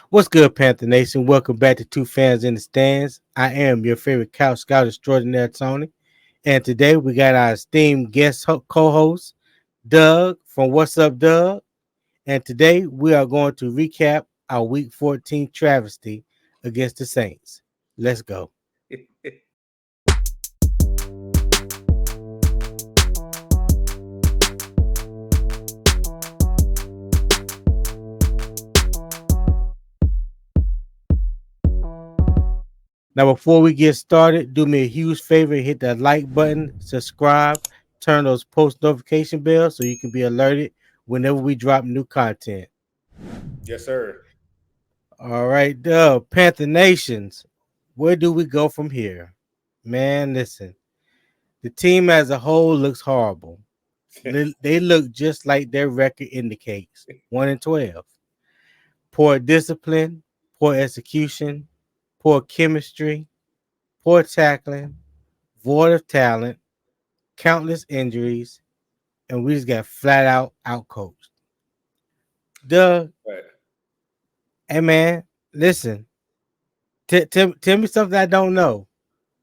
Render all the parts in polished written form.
What's good, Panther Nation? Welcome back to Two Fans in the Stands. I am your favorite couch scout extraordinaire, Tony. And today we got our esteemed guest co-host, Doug from What's Up, Doug. And today we are going to recap our Week 14 travesty against the Saints. Let's go. Now, before we get started, do me a huge favor, hit that like button, subscribe, turn those post notification bells so you can be alerted whenever we drop new content. Yes, sir. All right, Panther Nations, where do we go from here? Man, listen, the team as a whole looks horrible. They look just like their record indicates, 1-12. Poor discipline, poor execution, poor chemistry, poor tackling, void of talent, countless injuries, and we just got flat out coached. Duh, Right. hey man, listen, tell me something I don't know.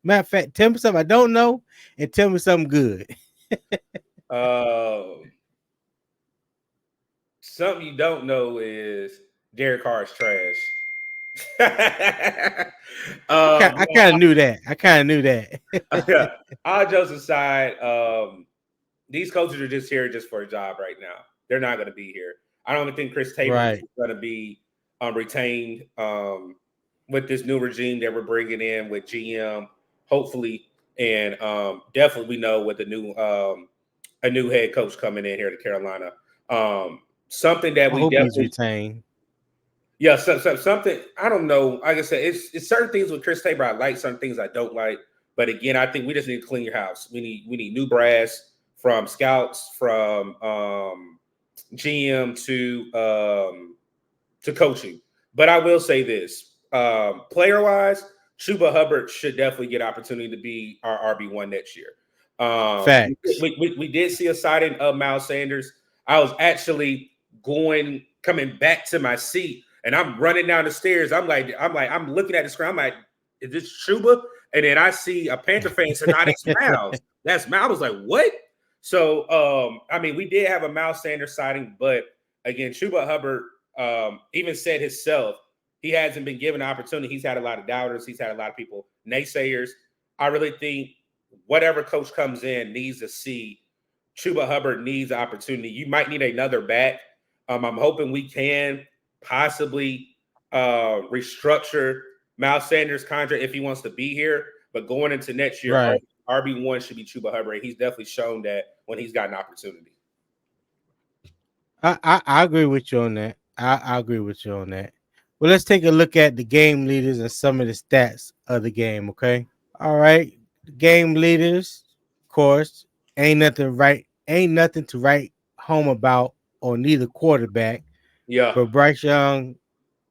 Matter of fact, tell me something I don't know, and tell me something good. Um, Something you don't know is Derek Carr's trash. I kind of knew that. I kind of knew that. All jokes aside, these coaches are just here just for a job right now. They're not going to be here. I don't even think Chris Tabor is Right. going to be retained with this new regime that we're bringing in with GM, hopefully, and definitely we know with the new a new head coach coming in here to Carolina. Something that I we hope he's definitely, retained. yeah, something I don't know. Like I said, it's certain things with Chris Tabor I like, certain things I don't like. But again, I think we just need to clean your house. We need new brass from scouts, from GM to coaching. But I will say this: player wise, Chuba Hubbard should definitely get opportunity to be our RB1 next year. Facts. We did see a sighting of Miles Sanders. I was actually coming back to my seat, and I'm running down the stairs. I'm looking at the screen. I'm like, is this Chuba? And then I see a Panther fan say, "No, that's Miles. That's Miles." I was like, what? So, I mean, we did have a Miles Sanders sighting, but again, Chuba Hubbard even said himself, he hasn't been given an opportunity. He's had a lot of doubters. He's had a lot of people, naysayers. I really think whatever coach comes in needs to see Chuba Hubbard needs an opportunity. You might need another back. I'm hoping we can possibly restructure Miles Sanders' contract if he wants to be here. But going into next year, Right. RB1 should be Chuba Hubbard. He's definitely shown that when he's got an opportunity. I agree with you on that. I agree with you on that. Well, let's take a look at the game leaders and some of the stats of the game, okay? All right. Game leaders, of course, ain't nothing to write home about on neither quarterback. Yeah. But Bryce Young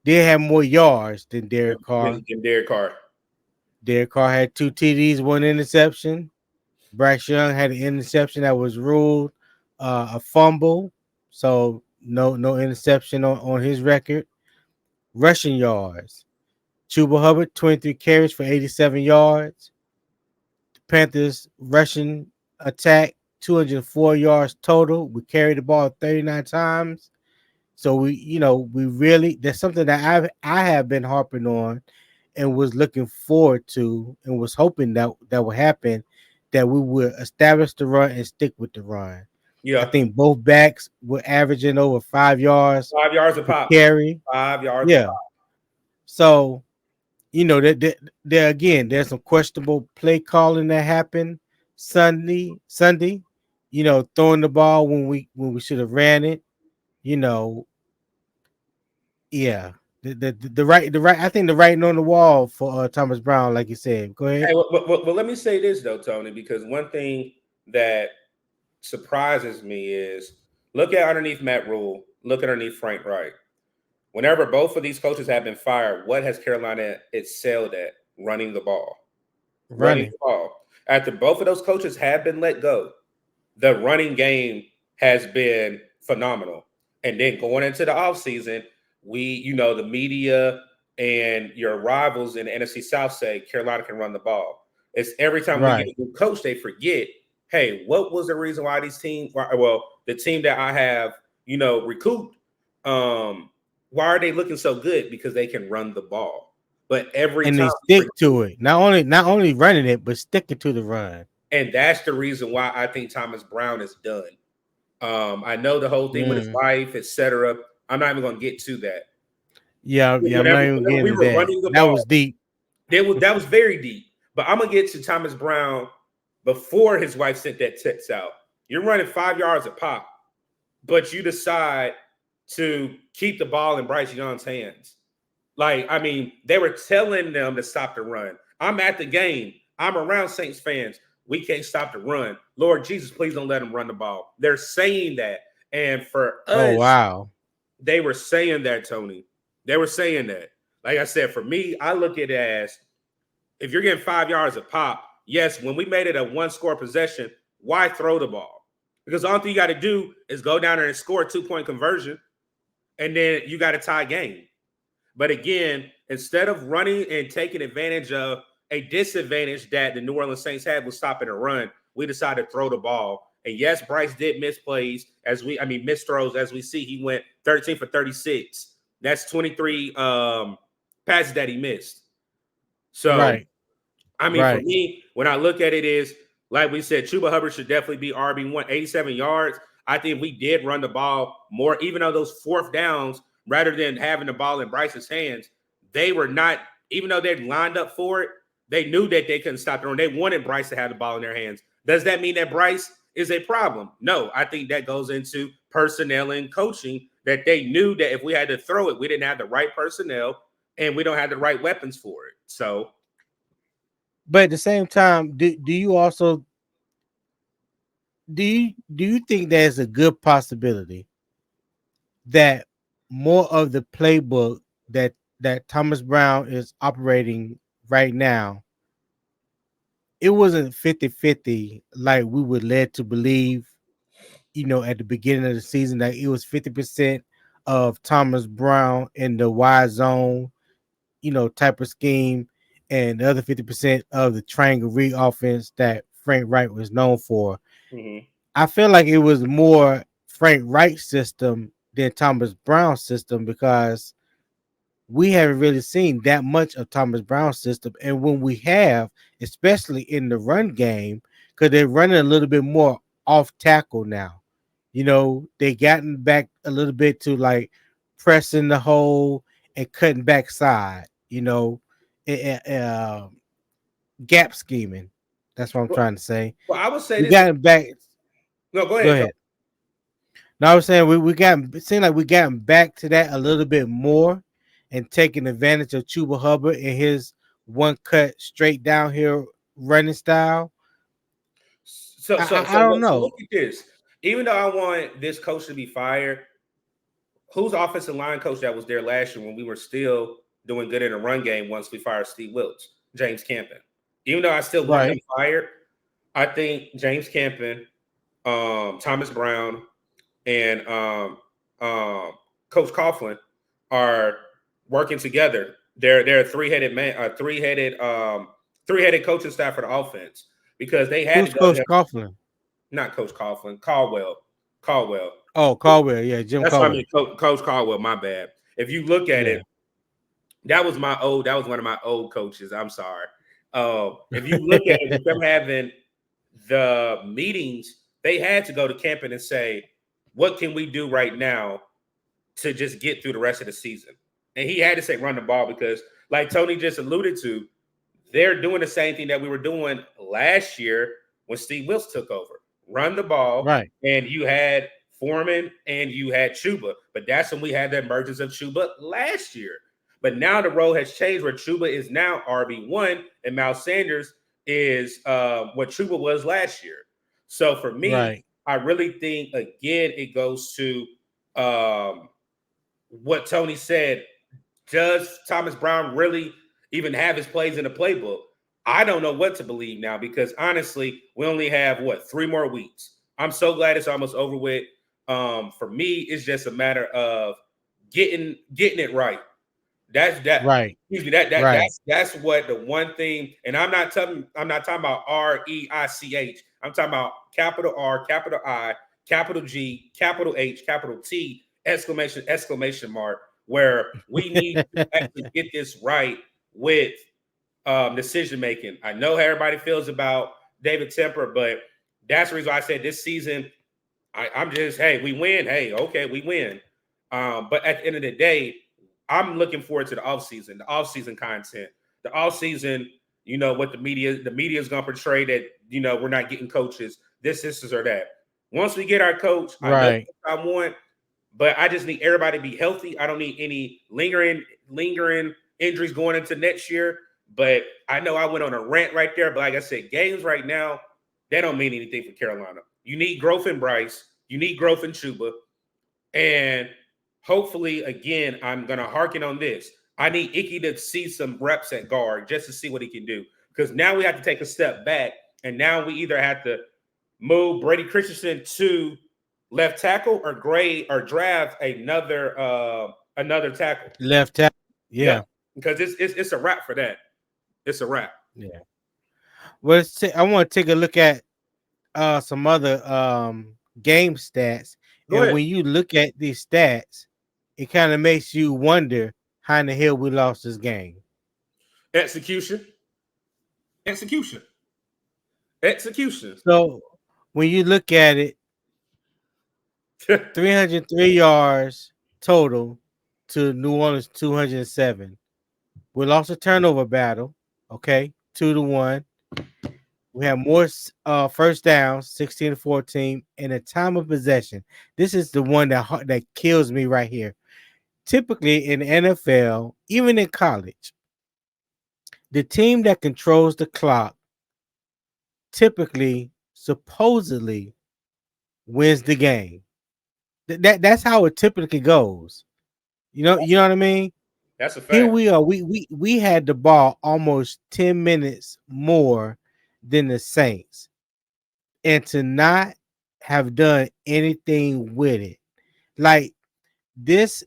did have more yards than Derek Carr. And Derek Carr. Derek Carr had 2 TDs, 1 interception. Bryce Young had an interception that was ruled a fumble. So no interception on his record. Rushing yards. Chuba Hubbard, 23 carries for 87 yards. The Panthers rushing attack, 204 yards total. We carried the ball 39 times. So we really, that's something that I have been harping on and was looking forward to and was hoping that would happen, that we would establish the run and stick with the run. I Yeah. think both backs were averaging over 5 yards 5 yards a per pop. carry. 5 yards a Yeah. pop. So, there again, there's some questionable play calling that happened Sunday, throwing the ball when we should have ran it, you know, yeah. The right I think the writing on the wall for Thomas Brown, like you said. Go ahead. Hey, well, let me say this though, Tony, because one thing that surprises me is look at underneath Matt Rule, look at underneath Frank Wright. Whenever both of these coaches have been fired, what has Carolina excelled at? Running the ball. Running Running. the ball. After both of those coaches have been let go, the running game has been phenomenal. And then going into the offseason, the media and your rivals in the NFC South say Carolina can run the ball. It's every time we get Right. a new coach, they forget, hey, what was the reason why these teams, well, the team that I have, recouped, why are they looking so good? Because they can run the ball. But every And time they we stick forget, to it. Not only running it, but sticking to the run. and that's the reason why I think Thomas Brown is done. I know the whole thing with his Mm. wife, etc. I'm not even going to get to that. Yeah, yeah. I'm not even Whenever getting we to were that. running the That ball, was deep. that was very deep. But I'm gonna get to Thomas Brown before his wife sent that text out. You're running 5 yards a pop, but you decide to keep the ball in Bryce Young's hands. Like, I mean, they were telling them to stop the run. I'm at the game. I'm around Saints fans. We can't stop the run. Lord Jesus, please don't let them run the ball. They're saying that. And for Oh us, wow. they were saying that, Tony. They were saying that. Like I said, for me, I look at it as if you're getting 5 yards a pop, yes, when we made it a one score possession, why throw the ball? Because all thing you got to do is go down there and score a 2-point conversion, and then you got a tie game. But again, instead of running and taking advantage of a disadvantage that the New Orleans Saints had with stopping a run, we decided to throw the ball. And yes, Bryce did miss plays miss throws as we see. He went 13 for 36. That's 23 passes that he missed. So Right. I mean, for Right. me, when I look at it, is like we said, Chuba Hubbard should definitely be RB1, 87 yards. I think we did run the ball more, even though those fourth downs, rather than having the ball in Bryce's hands, they were not, even though they lined up for it, they knew that they couldn't stop the run. They wanted Bryce to have the ball in their hands. Does that mean that Bryce is a problem? No, I think that goes into personnel and coaching, that they knew that if we had to throw it, we didn't have the right personnel and we don't have the right weapons for it. So, But at the same time, do you also do you think there's a good possibility that more of the playbook that Thomas Brown is operating right now, it wasn't 50-50 like we were led to believe, at the beginning of the season, that it was 50% of Thomas Brown in the wide zone, type of scheme, and the other 50% of the triangle read offense that Frank Wright was known for. mhm. I feel like it was more Frank Wright's system than Thomas Brown's system, because we haven't really seen that much of Thomas Brown's system. And when we have, especially in the run game, because they're running a little bit more off tackle now. They gotten back a little bit to like pressing the hole and cutting backside, gap scheming. That's what I'm Well, trying to say. well, I would say We this. got back. No, go Go ahead, Tony. ahead. No, I was saying we got, it seemed like we gotten back to that a little bit more, and taking advantage of Chuba Hubbard and his one cut straight down here running style. So, I so, I, I so, don't so look know. at this. Even though I want this coach to be fired, who's the offensive line coach that was there last year when we were still doing good in the run game once we fired Steve Wilkes? James Campen. Even though I still want him Right. fired, I think James Campen, Thomas Brown, and um, Coach Coughlin are working together. They're a three-headed man, three-headed coaching staff for the offense, because they had to Who's go to Coach him. Coughlin? Not Coach Coughlin, Caldwell. Oh, Caldwell. Yeah, Jim That's what I mean, Caldwell. Coach Caldwell. My bad. If you look at Yeah. it, that was one of my old coaches. I'm sorry. If you look at it with them having the meetings, they had to go to camping and say, what can we do right now to just get through the rest of the season? And he had to say run the ball, because, like Tony just alluded to, they're doing the same thing that we were doing last year when Steve Wilkes took over. Run the ball, Right. and you had Foreman and you had Chuba. But that's when we had the emergence of Chuba last year. But now the role has changed, where Chuba is now RB1 and Miles Sanders is what Chuba was last year. So for me, Right. I really think, again, it goes to what Tony said. Does Thomas Brown really even have his plays in the playbook? I don't know what to believe now, because honestly, we only have 3 more weeks. I'm so glad it's almost over with. For me, it's just a matter of getting it right. That's that. Right. Excuse me. That Right. that's what the one thing. And I'm not talking about REICH. I'm talking about capital R, capital I, capital G, capital H, capital T, exclamation mark. Where we need to actually get this right with decision making. I know how everybody feels about David Temper, but that's the reason why I said this season I'm just, hey, we win. Hey, okay, we win. But at the end of the day, I'm looking forward to the offseason content, the offseason, what the media is gonna portray that, we're not getting coaches, this or that. Once we get our coach, I know Right. what I want, but I just need everybody to be healthy. I don't need any lingering injuries going into next year. But I know I went on a rant right there. But like I said, games right now, they don't mean anything for Carolina. You need growth in Bryce. You need growth in Chuba. And hopefully, again, I'm going to harken on this. I need Icky to see some reps at guard just to see what he can do. Because now we have to take a step back. And now we either have to move Brady Christensen to left tackle or grade or draft another tackle. Left tackle. Yep. Yeah. Because it's a wrap for that. It's a wrap. Yeah. Well, I want to take a look at some other game stats, Go and ahead. when you look at these stats, it kind of makes you wonder how in the hell we lost this game. Execution. Execution. Execution. So when you look at it, 303 yards total to New Orleans 207. We lost a turnover battle. Okay, 2-1. We have more first downs, 16-14, and a time of possession. This is the one that kills me right here. Typically in the NFL, even in college, the team that controls the clock typically, supposedly, wins the game. That's how it typically goes. You know what I mean? That's a Here fact. we are. We had the ball almost 10 minutes more than the Saints, and to not have done anything with it. Like this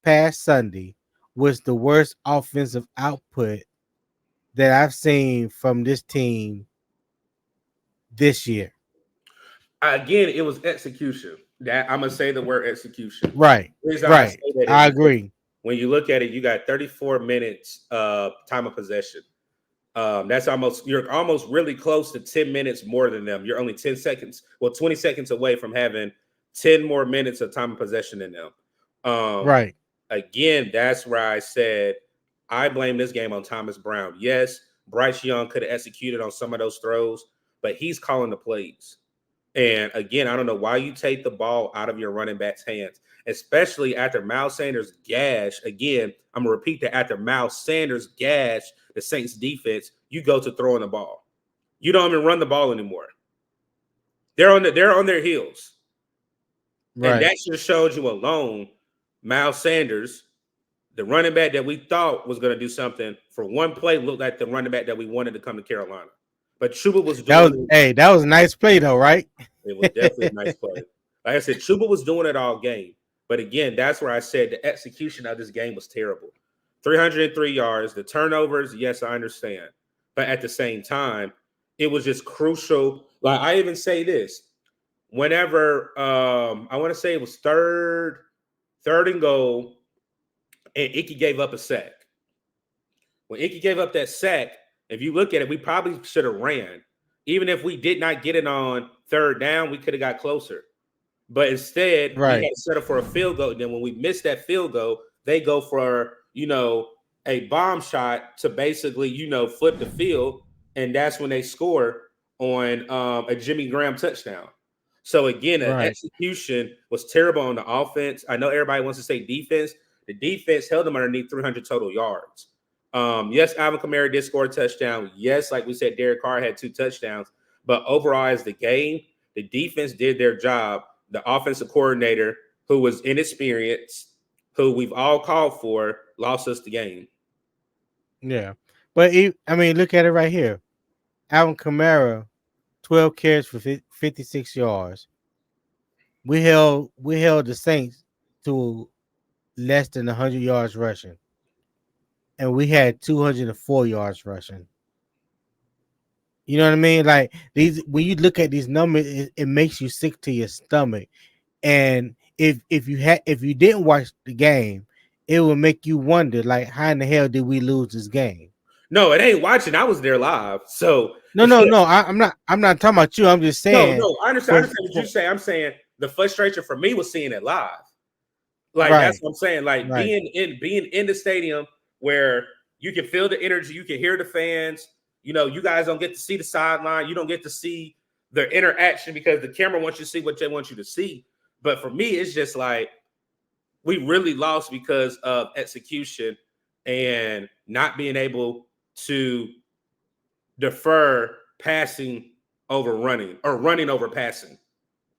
past Sunday was the worst offensive output that I've seen from this team this year. Again, it was execution. That I'm gonna say the word execution. Right. The reason I say Right. that is I because agree. when you look at it, you got 34 minutes time of possession. You're almost really close to 10 minutes more than them. You're only 10 seconds, well, 20 seconds away from having 10 more minutes of time of possession than them. Um, Right. Again, that's where I said I blame this game on Thomas Brown. Yes, Bryce Young could have executed on some of those throws, but he's calling the plays. And again, I don't know why you take the ball out of your running back's hands, especially after Miles Sanders gash. Again, I'm gonna repeat that after Miles Sanders gash the Saints defense, you go to throwing the ball. You don't even run the ball anymore. They're on their heels. And Right. that just shows you alone, Miles Sanders, the running back that we thought was going to do something for one play, looked like the running back that we wanted to come to Carolina. But Chuba was That was doing that was a nice play though, right? it was definitely a nice play. Like I said, Chuba was doing it all game. But again, that's where I said the execution of this game was terrible. 303 yards, the turnovers, yes, I understand. But at the same time, it was just crucial. Like I even say this, whenever I want to say it was third and goal, and Icky gave up a sack. When Icky gave up that sack, if you look at it, we probably should have ran. Even if we did not get it on third down, we could have got closer. But instead, we had Right. to settle for a field goal. And then when we missed that field goal, they go for, a bomb shot to basically, flip the field. And that's when they score on a Jimmy Graham touchdown. So again, the Right. execution was terrible on the offense. I know everybody wants to say defense. The defense held them underneath 300 total yards. Yes, Alvin Kamara did score a touchdown. Yes, like we said, Derek Carr had 2 touchdowns. But overall, as the game, the defense did their job. The offensive coordinator, who was inexperienced, who we've all called for, lost us the game. Yeah. But I mean, look at it right here. Alvin Kamara, 12 carries for 56 yards. We held the Saints to less than 100 yards rushing, and we had 204 yards rushing. You know what I mean? Like these, when you look at these numbers, it makes you sick to your stomach. And if you didn't watch the game, it would make you wonder, like, how in the hell did we lose this game? No, it ain't watching. I was there live. So No, no, no. I'm not talking about you. I'm just no, saying no, I understand. I for, understand what you for say. I'm saying the frustration for me was seeing it live. Like that's right, what I'm saying. Like right. being in the stadium where you can feel the energy, you can hear the fans. You know, you guys don't get to see the sideline. You don't get to see their interaction because the camera wants you to see what they want you to see. But for me, it's just like we really lost because of execution and not being able to defer passing over running or running over passing.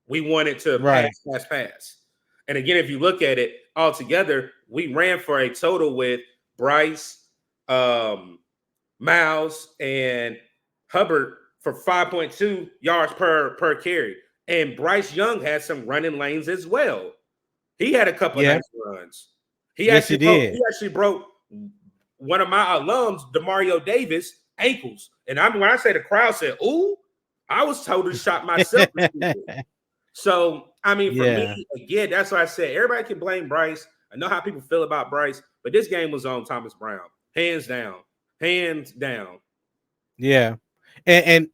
We wanted to pass, Right. pass, pass. And again, if you look at it all together, we ran for a total with Bryce, um, Miles, and Hubbard for 5.2 yards per carry. And Bryce Young had some running lanes as well. He had a couple of Yeah. nice runs. Yes, he He did. actually broke one of my alums, Demario Davis, ankles. And when I say the crowd said, "Ooh," I was totally shocked myself. So, I mean, for Yeah. me, again, that's why I said everybody can blame Bryce. I know how people feel about Bryce, but this game was on Thomas Brown, hands down, hands down. Yeah. And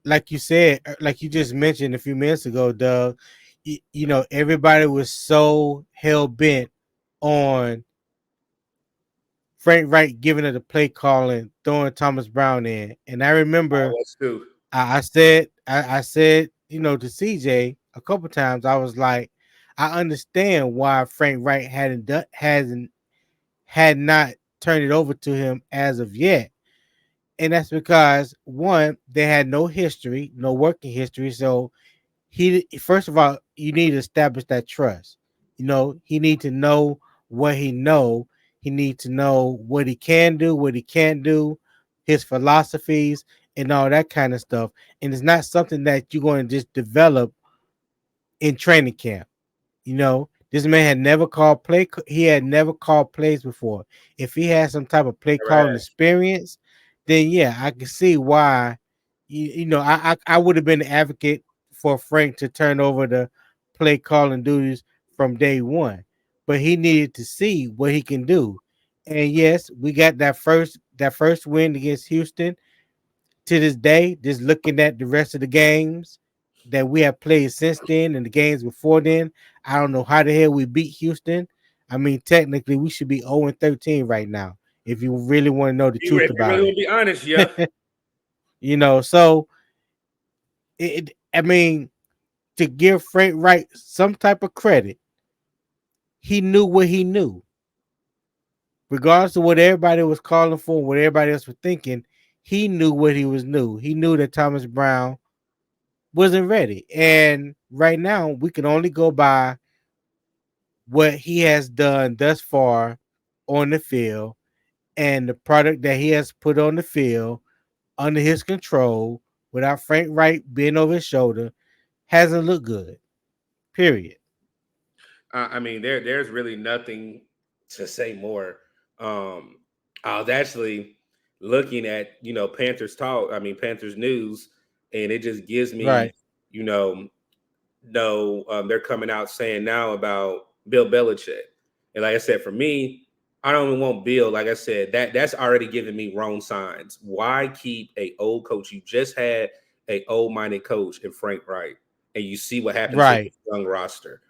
like you said, like you just mentioned a few minutes ago, Doug, everybody was so hell bent on Frank Wright giving it a play calling, throwing Thomas Brown in. And I I remember was too. I said, to CJ a couple times, I was like, I understand why Frank Wright had not turned it over to him as of yet. And that's because one, they had no history, no working history. So he first of all, you need to establish that trust. He need to know what he know. He need to know what he can do, what he can't do, his philosophies, and all that kind of stuff. And it's not something that you're going to just develop in training camp. This man had never called play. He had never called plays before. If he had some type of play Never calling has. experience, then yeah, I can see why. I would have been an advocate for Frank to turn over the play calling duties from day one, but he needed to see what he can do. And yes, we got that first win against Houston. To this day, just looking at the rest of the games that we have played since then and the games before then, I don't know how the hell we beat Houston. I mean, technically, we should be 0-13 right now if you really want to know the truth If you really about want to it. be honest, yeah. So I mean, to give Frank Wright some type of credit, he knew what he knew, regardless of what everybody was calling for, what everybody else was thinking. He knew what he was new. He knew that Thomas Brown wasn't ready. And right now, we can only go by what he has done thus far on the field and the product that he has put on the field under his control without Frank Wright being over his shoulder hasn't looked good. Period. I mean, there's really nothing to say more. Um, I was actually looking at Panthers talk. I mean Panthers news, and it just gives me Right. you know no they're coming out saying now about Bill Belichick, and like I said, for me, I don't even want Bill. Like I said, that's already giving me wrong signs. Why keep a old coach? You just had a old minded coach in Frank Wright, and you see what happened to Right. this young roster.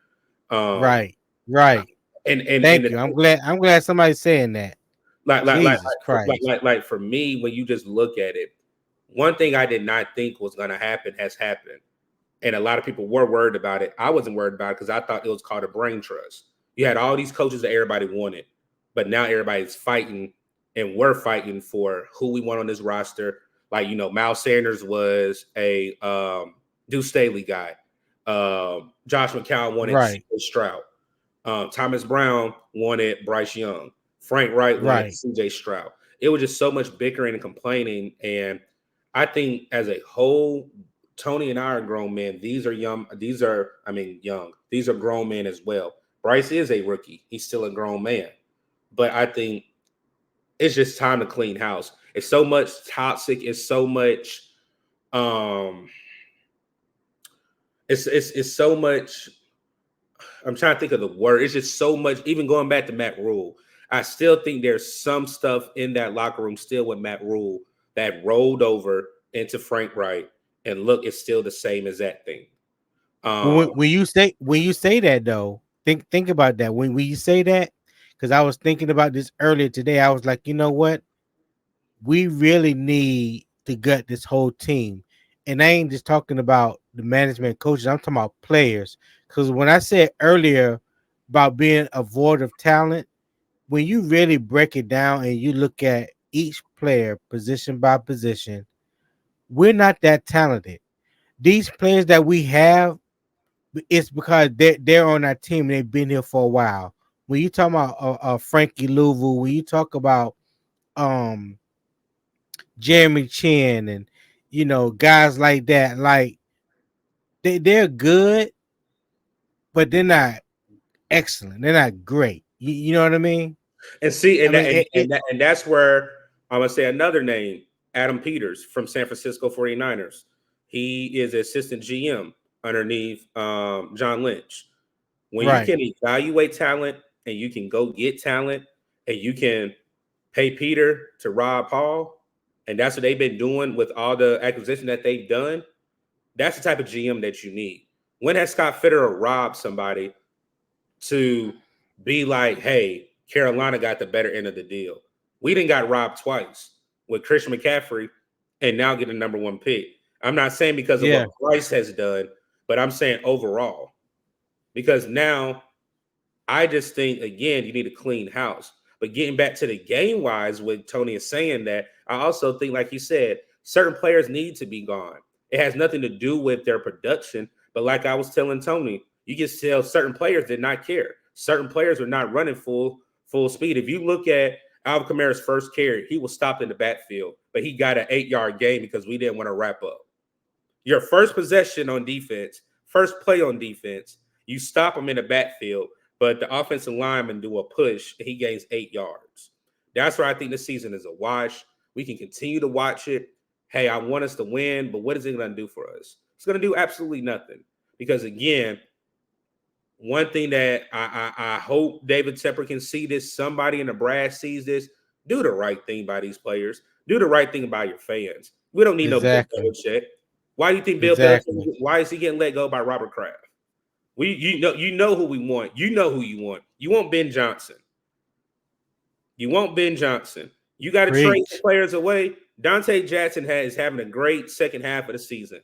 Um, Right. Right. and Thank you. I'm glad somebody's saying that. like like like Jesus Christ. for me, when you just look at it, one thing I did not think was going to happen has happened, and a lot of people were worried about it. I wasn't worried about it because I thought it was called a brain trust. You had all these coaches that everybody wanted, but now everybody's fighting, and we're fighting for who we want on this roster. Like Miles Sanders was a Deuce Staley guy. Josh McCown wanted Right. C.J. Stroud. Thomas Brown wanted Bryce Young. Frank Wright wanted Right. C.J. Stroud. It was just so much bickering and complaining. And I think as a whole, Tony and I are grown men. These are young. These are, I mean, young. These are grown men as well. Bryce is a rookie. He's still a grown man. But I think it's just time to clean house. It's so much toxic. It's so much um it's so much. I'm trying to think of the word. It's just so much. Even going back to Matt Rule, I still think there's some stuff in that locker room still with Matt Rule that rolled over into Frank Wright, and look, it's still the same as that thing. Well, Um, when you say that though, think about that. When you say that, because I was thinking about this earlier today. I was like, you know what? We really need to gut this whole team. And I ain't just talking about the management coaches, I'm talking about players. Because when I said earlier about being a void of talent, when you really break it down and you look at each player position by position, we're not that talented. These players that we have, it's because they're on our team and they've been here for a while. When you talk about Frankie Louvu, when you talk about um Jeremy Chin and guys like that, like they're good, but they're not excellent. They're not great. You know what I mean? and see, I mean, and that's where I'm gonna say another name, Adam Peters from San Francisco 49ers. He is assistant GM underneath John Lynch. When you right. can evaluate talent and you can go get talent and you can pay Peter to rob Paul, and that's what they've been doing with all the acquisition that they've done. That's the type of GM that you need. When has Scott Fitterer robbed somebody to be like, hey, Carolina got the better end of the deal? We didn't got robbed twice with Christian McCaffrey and now get a number one pick. I'm not saying because of Yeah, what Bryce has done, but I'm saying overall. Because now I just think again you need a clean house. But getting back to the game wise, what Tony is saying, that I also think, like you said, certain players need to be gone. It has nothing to do with their production. But like I was telling Tony, you can tell certain players did not care. Certain players are not running full speed. If you look at Alvin Kamara's first carry, he was stopped in the backfield, but he got an 8-yard gain because we didn't want to wrap up. Your first possession on defense, first play on defense, you stop him in the backfield, but the offensive lineman do a push and he gains 8 yards. That's why I think this season is a wash. We can continue to watch it. Hey, I want us to win, but what is it going to do for us? It's going to do absolutely nothing. Because again, one thing that I hope David Tepper can see this, somebody in the brass sees this, do the right thing by these players. Do the right thing by your fans. We don't need no Bill exactly, Belichick. Why do you think Bill Belichick? exactly. Why is he getting let go by Robert Kraft? You know who we want. You know who you want. You want Ben Johnson. You want Ben Johnson. You got to trade the Preach. players away. Dante Jackson is having a great second half of the season,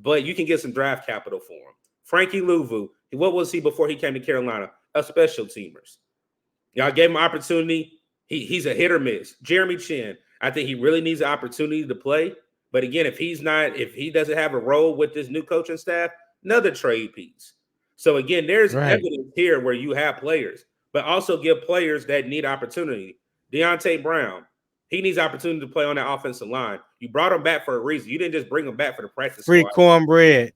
but you can get some draft capital for him. Frankie Louvu, what was he before he came to Carolina? A special teamers. Y'all gave him opportunity. He's a hit or miss. Jeremy Chin, I think he really needs an opportunity to play. But again, if he doesn't have a role with this new coaching staff, another trade piece. So again, there's Right. evidence here where you have players, but also give players that need opportunity. Deontay Brown, he needs opportunity to play on that offensive line. You brought him back for a reason. You didn't just bring him back for the practice Free squad. cornbread.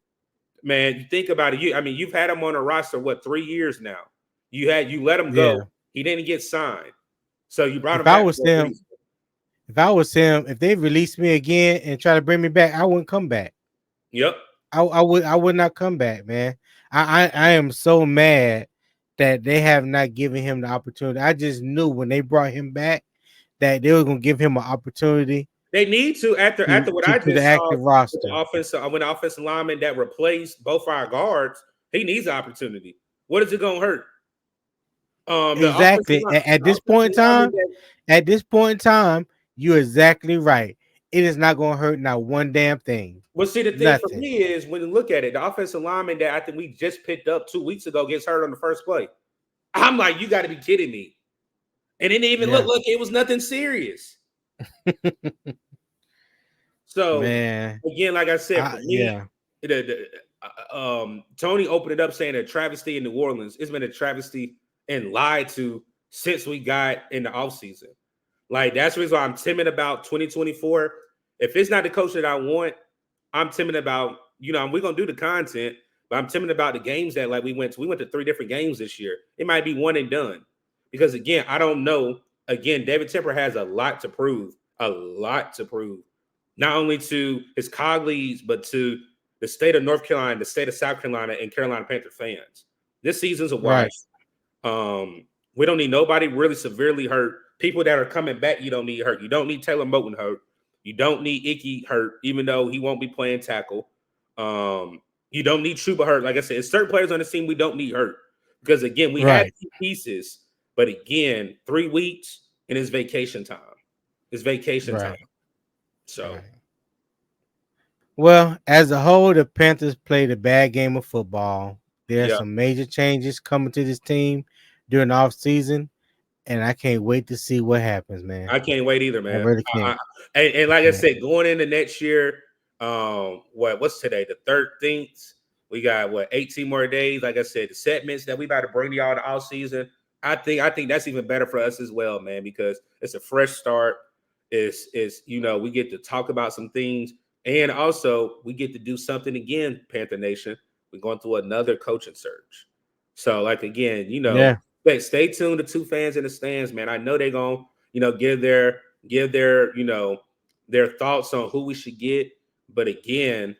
Man, you think about it. You've had him on a roster, what, 3 years now? You let him go. Yeah. He didn't get signed. So you brought If him I back was for a him, reason. if they released me again and try to bring me back, I wouldn't come back. Yep. I would not come back, man. I am so mad that they have not given him the opportunity. I just knew when they brought him back that they were gonna give him an opportunity They need to after what I to the just saw active with the roster. offensive when the offensive lineman that replaced both our guards, he needs an opportunity. What is it gonna hurt? The offensive Exactly. line, At the this point in offensive lineman time, that at this point in time, you're exactly right. It is not gonna hurt not one damn thing. well, see, the thing for Nothing. me is when you look at it, the offensive lineman that I think we just picked up 2 weeks ago gets hurt on the first play. I'm like, you got to be kidding me. And it didn't even look Yeah, like it was nothing serious. So man. again, like I said, for me, Yeah. Tony opened it up saying a travesty in New Orleans. It's been a travesty and lied to since we got in the offseason. Like that's the reason why I'm timid about 2024. If it's not the coach that I want, I'm timid about, we're gonna do the content, But I'm timid about the games that like we went to. We went to 3 different games this year. It might be one and done because again, I don't know. Again, David Tepper has a lot to prove. A lot to prove, not only to his colleagues but to the state of North Carolina, the state of South Carolina, and Carolina Panther fans. This season's a Right. wash. We don't need nobody really severely hurt. People that are coming back, you don't need hurt. You don't need Taylor Moton hurt. You don't need Icky hurt, even though he won't be playing tackle. You don't need Chuba hurt. Like I said, it's certain players on the team we don't need hurt. Because again, we have Right. pieces, but again, 3 weeks and it's vacation time. It's vacation time. Right. So Right. Well, as a whole, the Panthers played a bad game of football. There are yeah, some major changes coming to this team during the offseason, and I can't wait to see what happens, man. I can't wait either, I man. really I, can't. I, and like I Yeah. said, going into next year, what's today? The 13th. We got 18 more days. Like I said, the segments that we about to bring to y'all the off season. I think that's even better for us as well, man, because it's a fresh start. Is we get to talk about some things, and also we get to do something again, Panther Nation. We're going through another coaching search. So, like again, Yeah. stay tuned to Two Fans in the Stands, man. I know they're gonna, give their thoughts on who we should get. But again,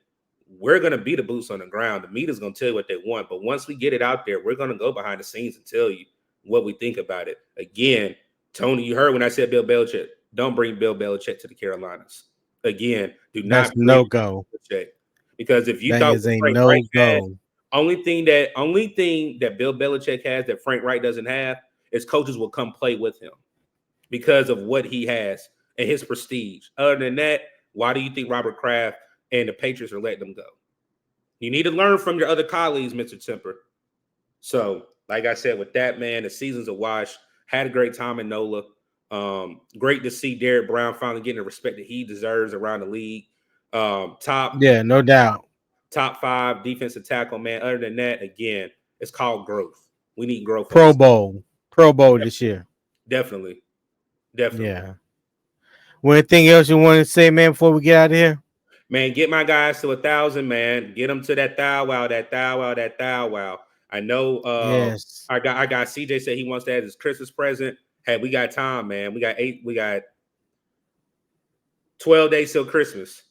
we're gonna be the boots on the ground. The media's gonna tell you what they want. But once we get it out there, we're gonna go behind the scenes and tell you what we think about it. Again, Tony, you heard when I said Bill Belichick. Don't bring Bill Belichick to the Carolinas. Again, do That's not bring no go. Belichick. Because if you That thought is what a Frank Wright no has, go. only thing that Bill Belichick has that Frank Wright doesn't have is coaches will come play with him because of what he has and his prestige. Other than that, why do you think Robert Kraft and the Patriots are letting them go? You need to learn from your other colleagues, Mr. Temper. So, like I said, with that, man, the season's a wash. Had a great time in NOLA. Great to see Derek Brown finally getting the respect that he deserves around the league. Top Yeah, no doubt. top 5 defensive tackle, man. Other than that, again, it's called growth. We need growth on Pro this. Bowl. Pro Bowl this year. Definitely. Definitely. Yeah. Well, anything else you want to say, man, before we get out of here? Man, get my guys to 1,000, man. Get them to that thou wow, that thou wow, that thou wow. I know Yes. I got CJ said he wants that as his Christmas present. Hey, we got time, man. We got 12 days till Christmas.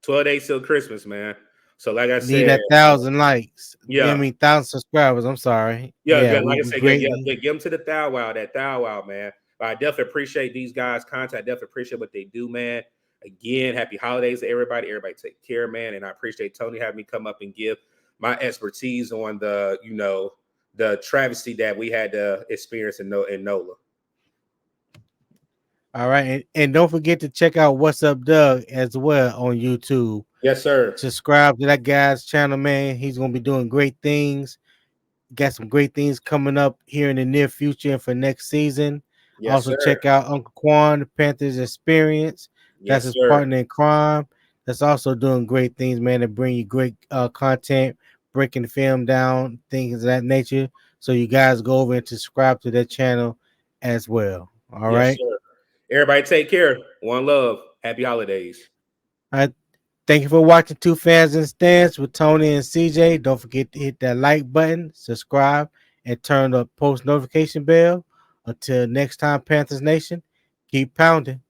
12 days till Christmas, man. So like I Need said, that 1,000 likes. I yeah. mean, 1,000 subscribers. I'm sorry. Yeah, Yeah, good. Like I we said, yeah, yeah, greatly. yeah. Give them to the thou wow, that thou wow, man. But I definitely appreciate these guys' content. I definitely appreciate what they do, man. Again, happy holidays to everybody. Everybody take care, man. And I appreciate Tony having me come up and give my expertise on the travesty that we had to experience in NOLA. All right. And don't forget to check out What's Up Doug as well on YouTube. Yes, sir. Subscribe to that guy's channel, man. He's gonna be doing great things. Got some great things coming up here in the near future and for next season. Yes, Also sir. check out Uncle Quan, the Panthers Experience. That's Yes, his sir. partner in crime. That's also doing great things, man, to bring you great content, breaking the film down, things of that nature. So you guys go over and subscribe to that channel as well. All Yes, right. sir. Everybody take care. One love. Happy holidays. All right. Thank you for watching Two Fans in Stands with Tony and CJ. Don't forget to hit that like button, subscribe, and turn the post notification bell. Until next time, Panthers Nation, keep pounding.